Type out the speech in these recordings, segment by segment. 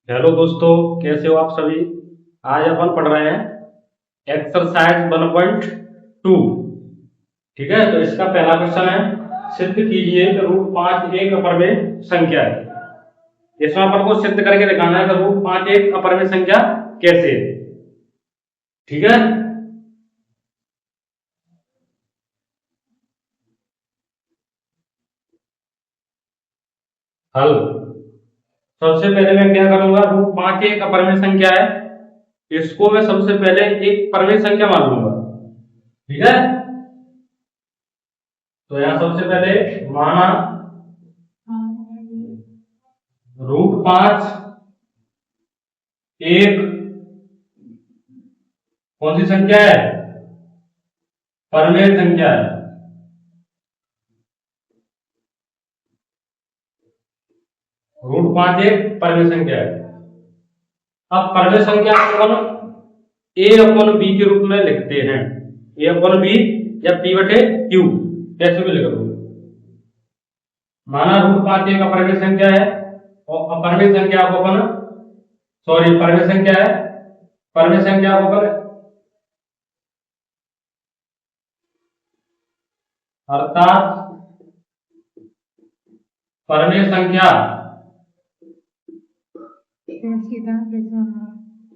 Hello दोस्तों, कैसे हो आप सभी। आज अपन पढ़ रहे हैं एक्सरसाइज 1.2। ठीक है, तो इसका पहला क्वेश्चन है, सिद्ध कीजिए कि रूट 5 एक अपरमेय संख्या है। इसमें अपन को सिद्ध करके दिखाना है कि रूट 5 एक अपरमेय संख्या कैसे है। ठीक है, हल। सबसे पहले मैं क्या करूंगा, रूट 5 एक अपरमेय संख्या है, इसको मैं सबसे पहले एक परमेय संख्या मान लूंगा। ठीक है, तो यहां सबसे पहले माना रूट 5 एक कौन सी संख्या है, परमेय संख्या है। रूट 5 एक परमेय संख्या है। अब परमेय संख्या को हम ए अपॉन बी के रूप में लिखते हैं। ए अपॉन बी या पी बटे क्यू, कैसे भी लिख दो। माना रूट 5 एक अपरमेय संख्या है और अपरमेय संख्या को अपन, सॉरी परमेय संख्या है, परमेय संख्या को अपन अर्थात परमेय संख्या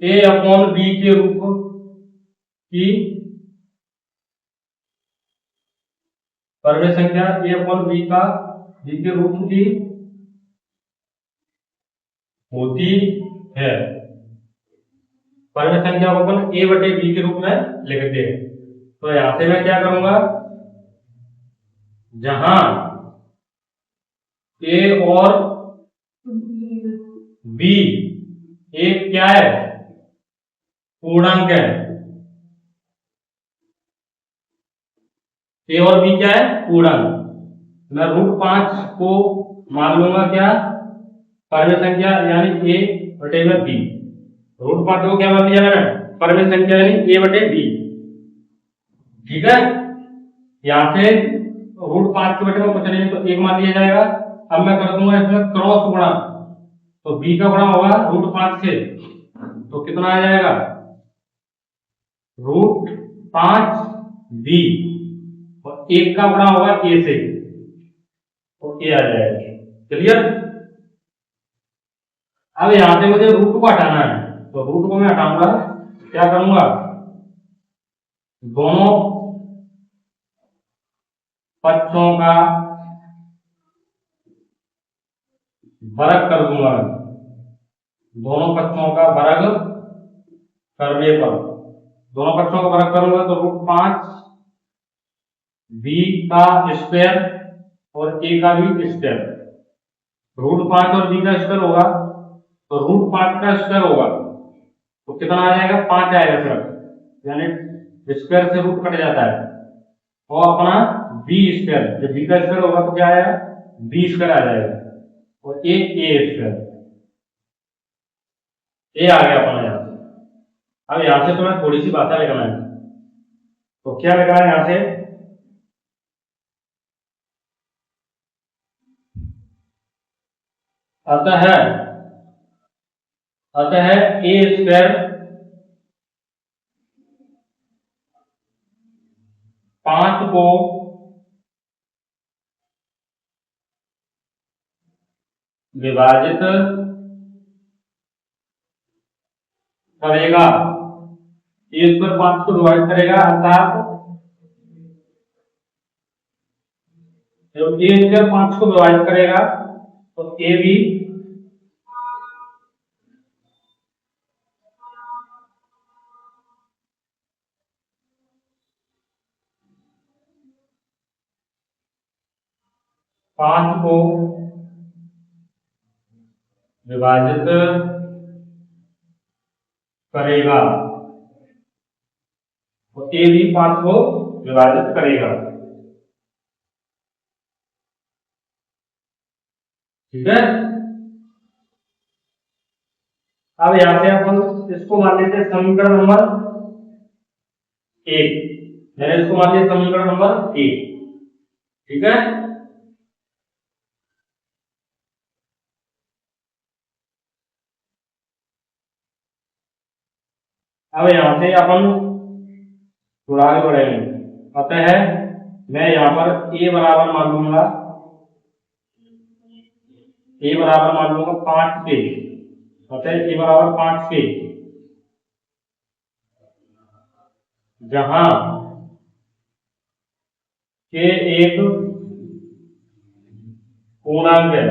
ए अपॉन बी के रूप की, परमेय संख्या ए अपॉन बी का बी के रूप की होती है। परमेय संख्या को अपन ए बटे बी के रूप में लिखते हैं। तो यहां से मैं क्या करूंगा, जहां ए और बी एक क्या है, पूर्णांक है। ए और बी क्या है, पूर्णांक। मैं रूट 5 को मान लूंगा क्या, परमेय संख्या यानी ए बटे में बी। रूट 5 को क्या मान लिया मैंने, परमेय संख्या यानी ए बटे बी। ठीक है, यहां से रूट 5 के बटे में कुछ नहीं तो एक मान लिया जाएगा। अब मैं कर दूंगा इसमें क्रॉस गुणा, तो बी का गुणा होगा रूट 5 से, तो कितना आ जाएगा, रूट 5 बी, और एक का गुणा होगा ए से, तो ए आ जाएगा। क्लियर। अब यहां से मुझे रूट को हटाना है, तो रूट को मैं हटाऊंगा, क्या करूंगा, दोनों पक्षों का वर्ग कर दूंगा। दोनों पक्षों का वर्ग करने पर, दोनों पक्षों का वर्ग करूंगा तो रूट 5 बी का स्क्वायर और ए का भी स्क्वायर। रूट 5 और बी का स्क्वायर होगा तो रूट 5 का स्क्वायर होगा, तो कितना आ जाएगा, 5 आएगा सिर्फ, यानी स्क्वायर से रूट कट जाता है। और अपना बी स्क्वायर, जब बी का स्क्वायर होगा तो क्या आएगा, बी स्क्वायर आ जाएगा, और ए स्क्वायर, ए आ गया अपना यहाँ से। अब यहां से तुम्हें थोड़ी सी बातें लिखना है, तो क्या लिखा है यहां से, अतः अतः ए स्क्वायर 5 को विभाजित करेगा, ए स्क्वायर 5 को विभाजित करेगा, अर्थात जब ए स्क्वायर 5 को विभाजित करेगा तो ए भी 5 को विभाजित करेगा, तो ए भी 5 को विभाजित करेगा। ठीक है, अब यहां से अपन इसको मान लेते हैं समीकरण नंबर 1, मैंने इसको मान लिया समीकरण नंबर 1। ठीक है, अब यहाँ से अपन थोड़ा आगे बढ़ेंगे। अतः मैं यहाँ पर ए बराबर मान लूंगा, ए बराबर मान लूंगा 5 के। अतः ए बराबर 5 के, जहां के एक पूर्णांक है,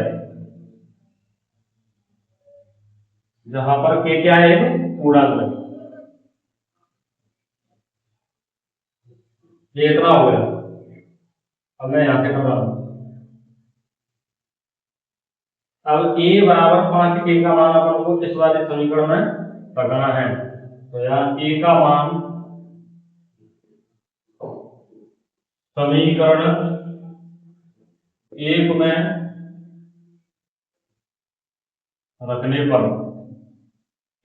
जहां पर के क्या है, एक पूर्णांक है। ये इतना हो गया। अब मैं यहां से कर रहा हूं। अब ए बराबर 5 के का मान अपन को इस वाले समीकरण में लगाना है। तो यहाँ ए का मान समीकरण 1 में रखने पर,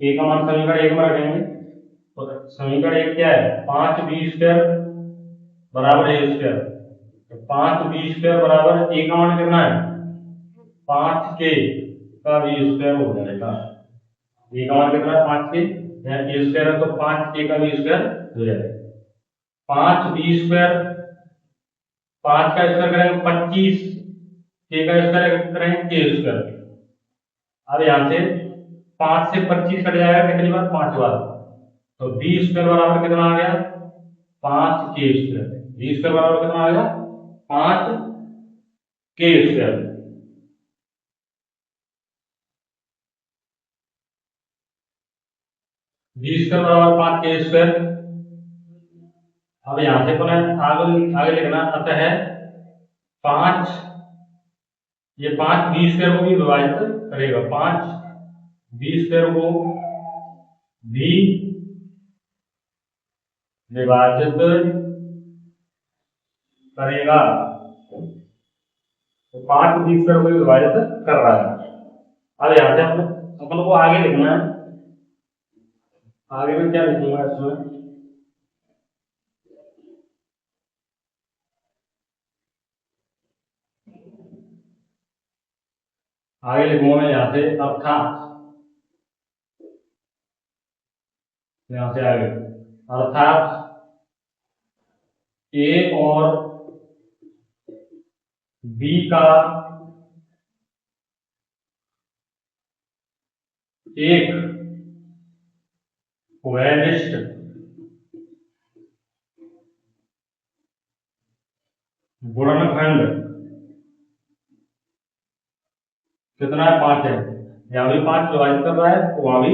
ए का मान समीकरण 1 में रखेंगे तो समीकरण 1 क्या है, 5b² बराबर ए स्क्वायर। तो 5b² बराबर ए का मान कितना है, 5 के का बी स्क्वायर हो जाएगा। ए का मान कितना है, 5 के, यहाँ ए स्क्वायर है तो 5 के का बी स्क्वायर हो जाएगा। 5b², 5 का स्क्वायर करेंगे 25, के का स्क्वायर करेंगे के स्क्वायर। अब यहाँ से 5 से 25 कट जाएगा कितनी बार, 5 बार। तो बी स्क्वायर बराबर कितना आ गया, 5 के स्क्वायर। बी स्क्वायर बराबर कितना आ गया, 5 के स्क्वायर। बी स्क्वायर बराबर 5 के स्क्वायर। अब यहां से पुनः आगे लिखना, अतः है 5, ये 5 बी स्क्वायर को भी विभाजित करेगा, 5 बी स्क्वायर को भी विभाजित करेगा। तो 5 बी स्क्वायर को भी विभाजित कर रहा है। अब यहां से अपन को आगे लिखना है। आगे में क्या लिखूंगा इसमें, आगे लिखूंगा मैं यहां से अर्थात, यहां से आगे अर्थात ए और बी का एक वैनिष्ट गुणनखंड कितना है, 5 है। यहां भी 5 विभाजित कर रहा है, तो वहां भी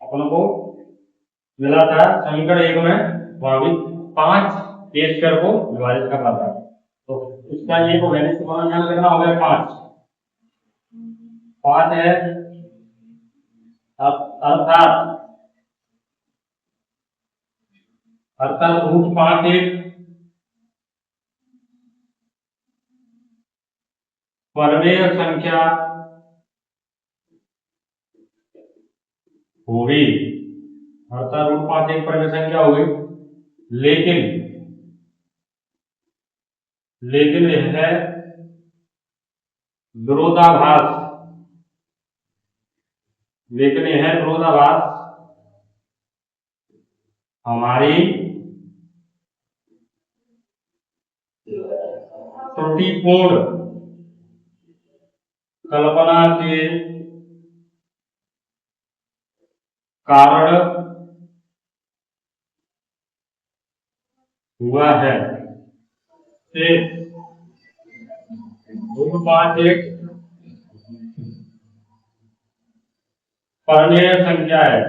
अपन को मिला था समीकरण 1 में, वहां भी 5 के स्क्वायर को विभाजित कर रहा था। तो इसका ये को वैनिष्ट गुणनखंड कितना हो गया, 5। 5 है। अर्थात √5 एक परमेय संख्या होगी। अर्थात √5 एक परमेय संख्या होगी, लेकिन यह है विरोधाभास, हमारी त्रुटिपूर्ण कल्पना के कारण हुआ है। √5 एक परमेय संख्या है,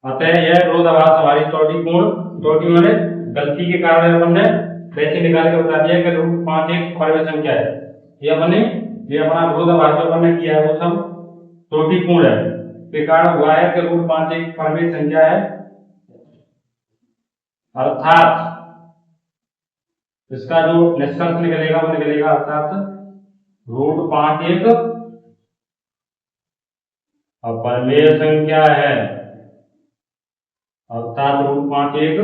अतः यह विरोधाभास हमारी त्रुटि माने गलती के कारण अपन ने वैसे निकाल के बता दिया कि √5 एक परमेय संख्या है। ये अपना विरोधाभास जो अपन ने किया है वो सब त्रुटिपूर्ण है, के कारण हुआ है कि √5 एक परमेय संख्या है। अर्थात इसका जो निष्कर्ष निकलेगा वो निकलेगा, अर्थात √5 एक अपरमेय संख्या है। अर्थात √5 एक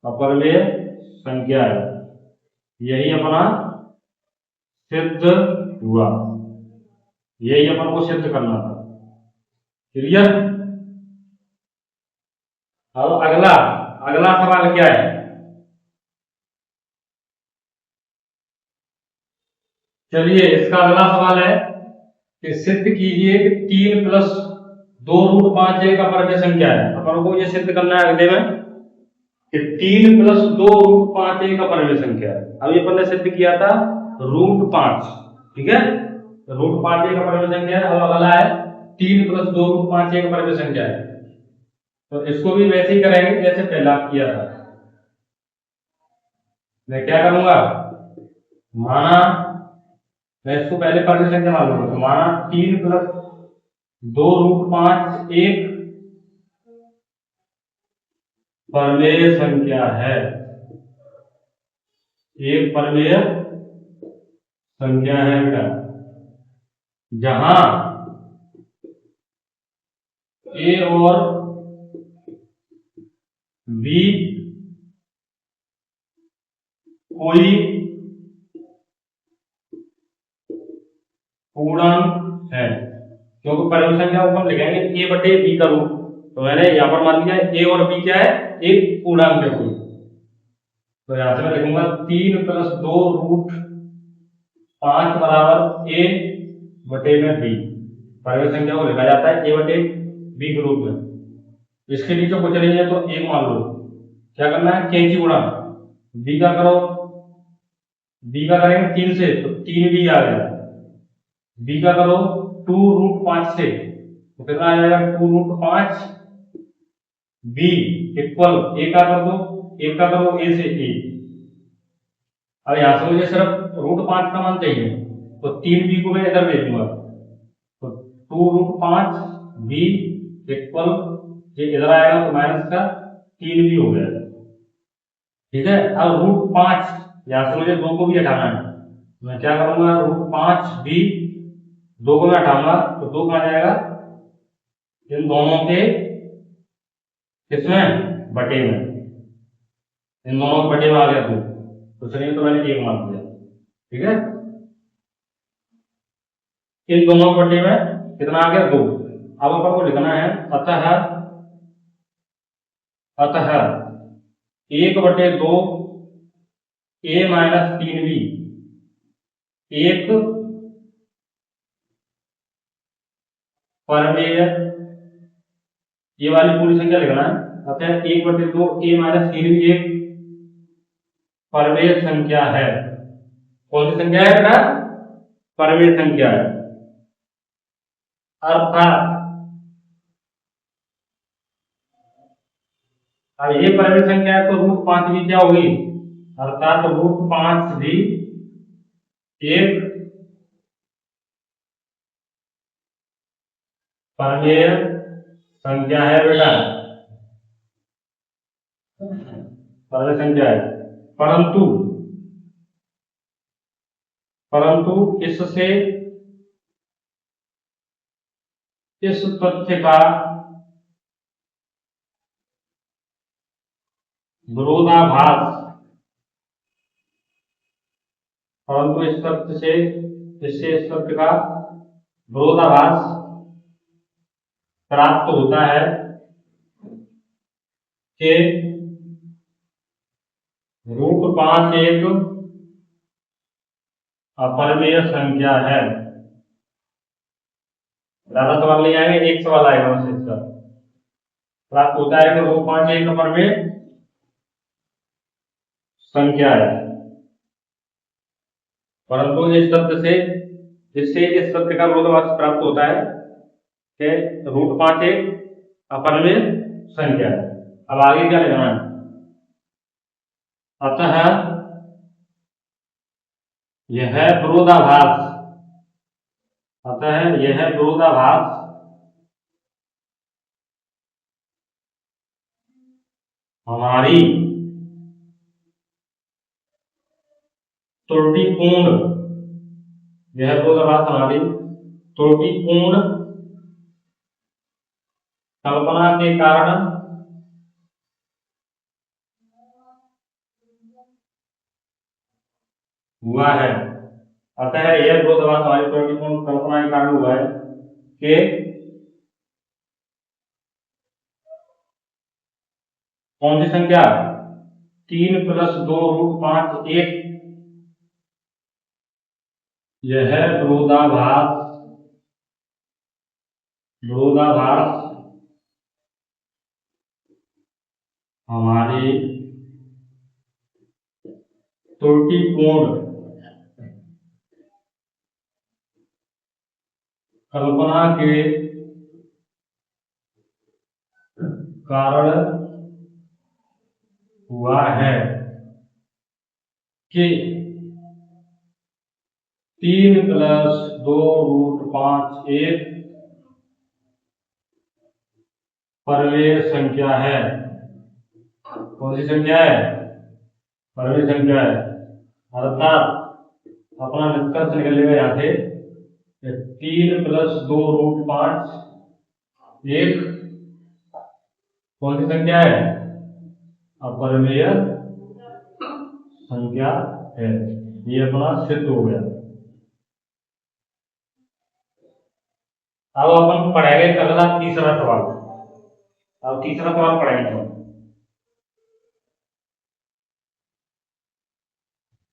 अपरमेय संख्या है। यही अपना सिद्ध हुआ, यही अपन को सिद्ध करना था। क्लियर। अब अगला अगला सवाल क्या है, चलिए इसका अगला सवाल है कि सिद्ध कीजिए कि 3 + 2 √5 एक अपरिमेय संख्या है। अपन को ये सिद्ध करना है अगले में कि 3 + 2 √5 एक अपरिमेय संख्या है। अभी अपन ने सिद्ध किया था √5, ठीक है, √5 एक अपरिमेय संख्या है। अब अगला है 3 + 2 √5 एक अपरिमेय संख्या है। तो इसको भी वैसे ही करेंगे जैसे पहला किया था। मैं क्या करूंगा, माना मैं इसको पहले परिमेय संख्या मान लूंगा, तो माना 3 + 2 √5 एक परिमेय संख्या है, एक परिमेय संख्या है बेटा, जहां ए और बी कोई पूर्णांक है। क्योंकि परिमेय संख्या ऊपर लिखेंगे ए बटे बी का रूप, तो मैंने यहां पर मान लिया ए और बी क्या है, एक पूर्णांक है कोई। तो यहां से मैं लिखूंगा 3 + 2 √5 बराबर ए बटे में बी। परिमेय संख्या को लिखा जाता है ए बटे बी के रूप में। इसके नीचे कुछ नहीं है तो एक मान लो। क्या करना है, कैंची उड़ा, बी का करो, बी का करेंगे 3 से तो 3 बी आ गया, बी का करो 2 √5 से तो कितना आ जाएगा 2 √5 बी इक्वल ए का कर दो, ए का करो ए से ए। अब यहां से मुझे सिर्फ √5 का मान चाहिए, तो 3 बी को मैं इधर भेज दूंगा, तो 2 √5 बी इक्वल ये इधर आएगा तो माइनस का 3 बी हो गया, ठीक है। अब √5 यहां से मुझे 2 को भी हटाना है, मैं क्या करूंगा √5 बी 2 को मैं हटाऊंगा तो 2 कहां जाएगा, इन दोनों के किसमें, बटे में, इन दोनों के बटे में आ गया 2, तो चलिए तो मैंने 1 मान दिया, ठीक है। इन दोनों के बटे में कितना आ गया 2। अब अपन को लिखना है अतः अतः 1/2 a - 3b एक परमेय, ये वाली पूरी संख्या लिखना है। अतः 1/2 a - 3b एक परमेय संख्या है। कौन सी संख्या है बेटा, परमेय संख्या है। अर्थात अब ये परमेय संख्या है तो √5 भी क्या होगी, अर्थात √5 भी एक परमेय संख्या है बेटा, परमेय संख्या है। परंतु परंतु इससे इस तथ्य का विरोधाभास, परंतु इस तथ्य से इससे इस तथ्य का विरोधाभास प्राप्त होता है कि √5 एक अपरिमेय संख्या है। ज्यादा सवाल नहीं आएंगे, एक सवाल आएगा बस इसका। प्राप्त होता है कि √5 एक अपरिमेय संख्या है, परंतु इस तथ्य से जिससे इस तथ्य का विरोधाभास प्राप्त होता है कि √5 एक अपरिमेय संख्या है। अब आगे क्या लिखना है, अतः यह विरोधाभास, अतः यह विरोधाभास हमारी त्रुटिपूर्ण, यह विरोधाभास हमारी त्रुटिपूर्ण कल्पना के कारण हुआ है। अतः यह विरोधाभास हमारी त्रुटिपूर्ण कल्पना के कारण हुआ है कि कौन सी संख्या? 3 + 2 √5 1। यह विरोधाभास हमारी त्रुटिपूर्ण कल्पना के कारण हुआ है कि 3 + 2 √5 1 परमेय संख्या है। कौन सी संख्या है? परमेय संख्या है। अर्थात अपना निष्कर्ष निकलेगा यहाँ से 3 + 2 √5 1 कौन सी संख्या है? अपरिमेय संख्या है। ये अपना सिद्ध हो गया। अब अपन पढ़ेंगे अगला तीसरा सवाल। अब तीसरा सवाल पढ़ेंगे।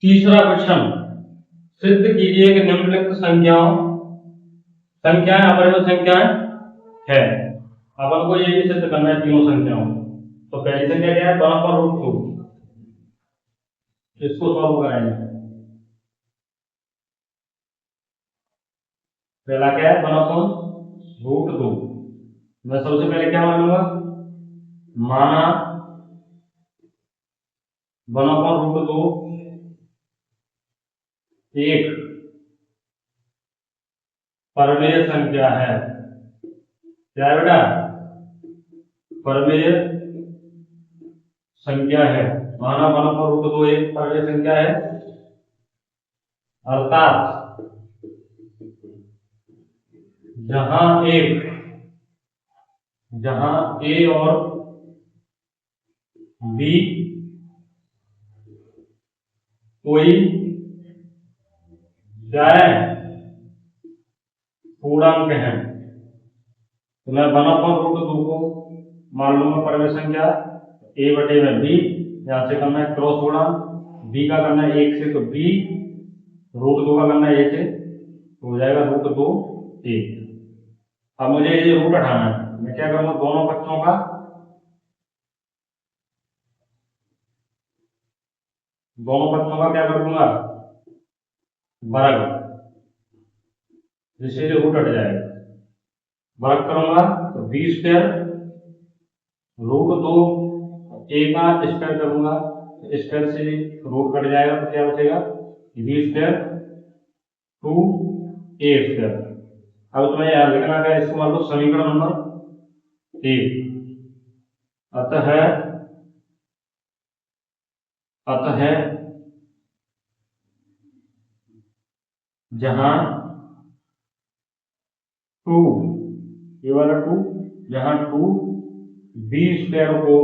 तीसरा क्वेश्चन, सिद्ध कीजिए कि निम्नलिखित संख्याएं अपरिमेय संख्याएं है। अपन को ये भी सिद्ध करना है तीनों संख्याओं। तो पहली संख्या क्या है? 1/√2। इसको सॉल्व कराएंगे। पहला क्या है? 1/√2। मैं सबसे पहले क्या मानूंगा? माना 1/√2 एक परमेय संख्या है। क्या है बेटा? परमेय संख्या है। माना 1/√2 एक परमेय संख्या है। अर्थात जहां ए और बी कोई क्या है? पूर्णांक है। तो मैं 1/√2 को मान लूंगा परमेय संख्या a/b। यहां से करना है क्रॉस गुणा। b का करना है 1 से, तो b √2 का करना है a से, तो हो जाएगा √2 1। अब मुझे ये रूट हटाना है। मैं क्या करूंगा? दोनों पक्षों का क्या कर दूंगा? वर्ग, जिससे जो रूट हट जाएगा। वर्ग करूंगा तो b² √2 a का स्क्वायर करूंगा, स्क्वायर से रूट कट जाएगा, तो क्या बचेगा? b² 2a²। अब तुम्हें याद रखना है, इसको मान लो समीकरण नंबर 1। अतः जहां 2 ये वाला 2 जहां 2 b² को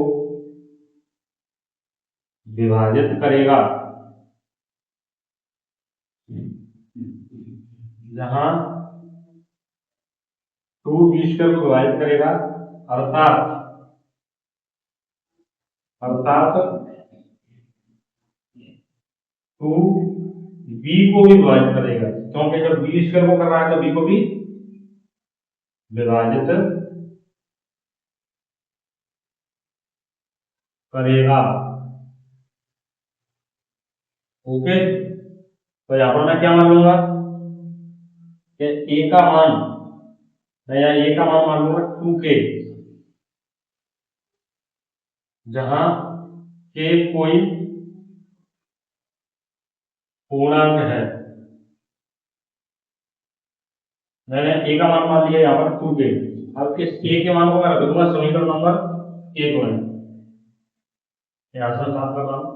विभाजित करेगा, जहां 2 b² को विभाजित करेगा, अर्थात 2 b को भी विभाजित करेगा, क्योंकि जब b² को कर रहा है तो b को भी विभाजित करेगा। ओके, तो यहां पर मैं क्या मान लूंगा कि a का मान, मैं यहाँ a का मान मान लूंगा 2k, जहां k कोई पूर्णांक है। मैंने a का मान मान लिया यहाँ पर 2k। अब इस a के मान को मैं रख दूंगा समीकरण नंबर 1 में। यहाँ से साफ कर रहा हूं।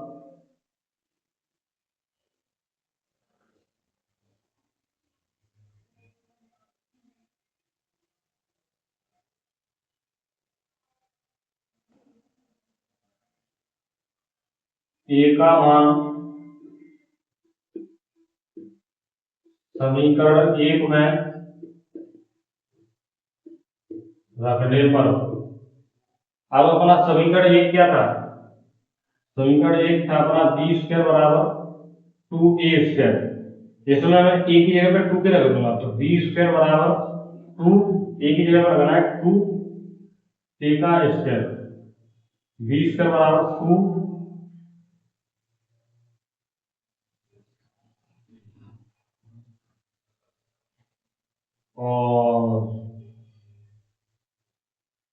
a का मान समीकरण 1 में रखने पर, अब अपना समीकरण 1 क्या था? समीकरण एक था अपना बी स्क्वायर बराबर 2a²। इसमें मैं ए की जगह पे 2 के रख दूंगा, तो बी स्क्वायर बराबर 2, ए की जगह पर लगाना है 2 ए का स्क्वायर, बी स्क्वायर बराबर 2 और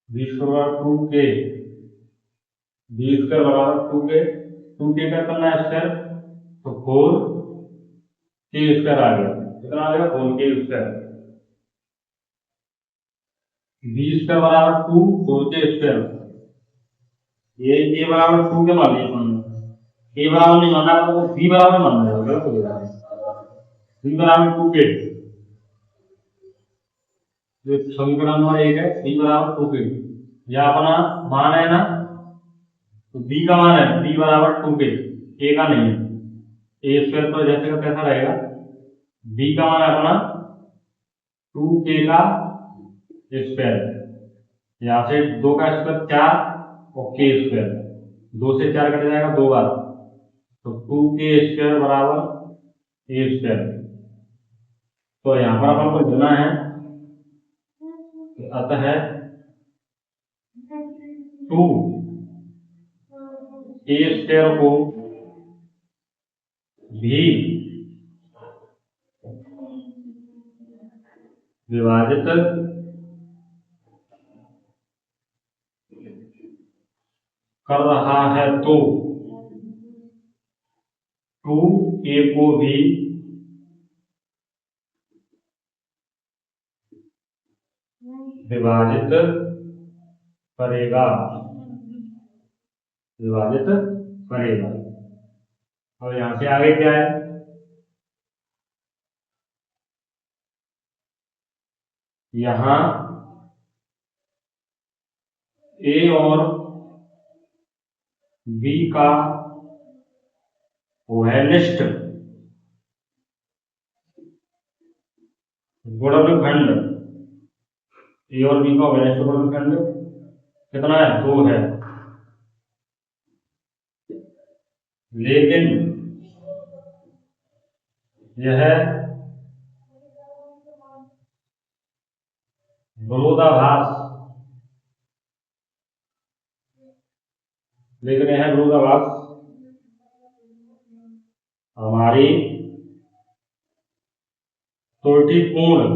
बी स्क्वायर बराबर 2 के, बी स्क्वायर बराबर 2 के का करना है स्क्वायर, तो 4 के स्क्वायर आ गया। कितना आ गया? 4 के स्क्वायर। बी स्क्वायर बराबर 2 4 के स्क्वायर। ये ए बराबर 2 के मान लिया हमने, ए बराबर नहीं मानना, तो बी बराबर मानना है, गलत हो गया। बी बराबर 2 के, जो समीकरण नंबर 1 है, बी बराबर 2 के, यह अपना मान है ना, तो बी का मान है बी बराबर 2 के, ए का नहीं है। ए स्क्वायर तो जैसे का कैसा रहेगा, बी का मान है अपना 2 के का स्क्वायर, यहाँ से 2 का स्क्वायर 4 और के स्क्वायर, 2 से 4 कट जाएगा 2 बार, तो 2 के स्क्वायर बराबर ए स्क्वायर। तो यहाँ पर अपन को लिखना है, अतः 2 ए स्क्वायर को भी विभाजित कर रहा है, तो 2 ए को भी विभाजित करेगा, विभाजित करेगा। और यहां से आगे क्या है, यहां ए और बी का वैनिष्ट गुणनखंड, ए और बी का वैनिष्ट गुणनखंड कितना है? 2 है। लेकिन यह विरोधाभास, लेकिन यह विरोधाभास हमारी त्रुटिपूर्ण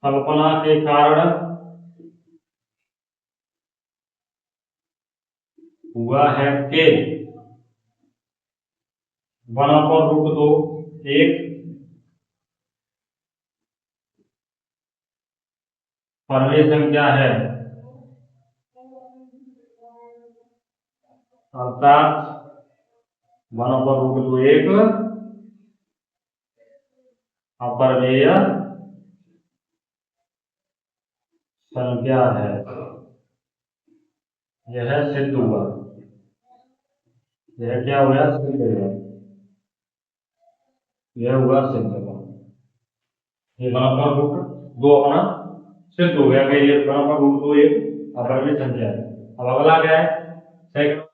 कल्पना के कारण हुआ है कि 1/√2 एक परमेय संख्या है, अर्थात 1/√2 एक अपरमेय संख्या है। यह सिद्ध हुआ, यह क्या हुआ? सिद्ध हुआ, यह हुआ सिद्ध हुआ। ये 1/√2 अपना सिद्ध हो गया कि ये 1/√2 एक अपरमेय संख्या है। अब अगला क्या है? सेकंड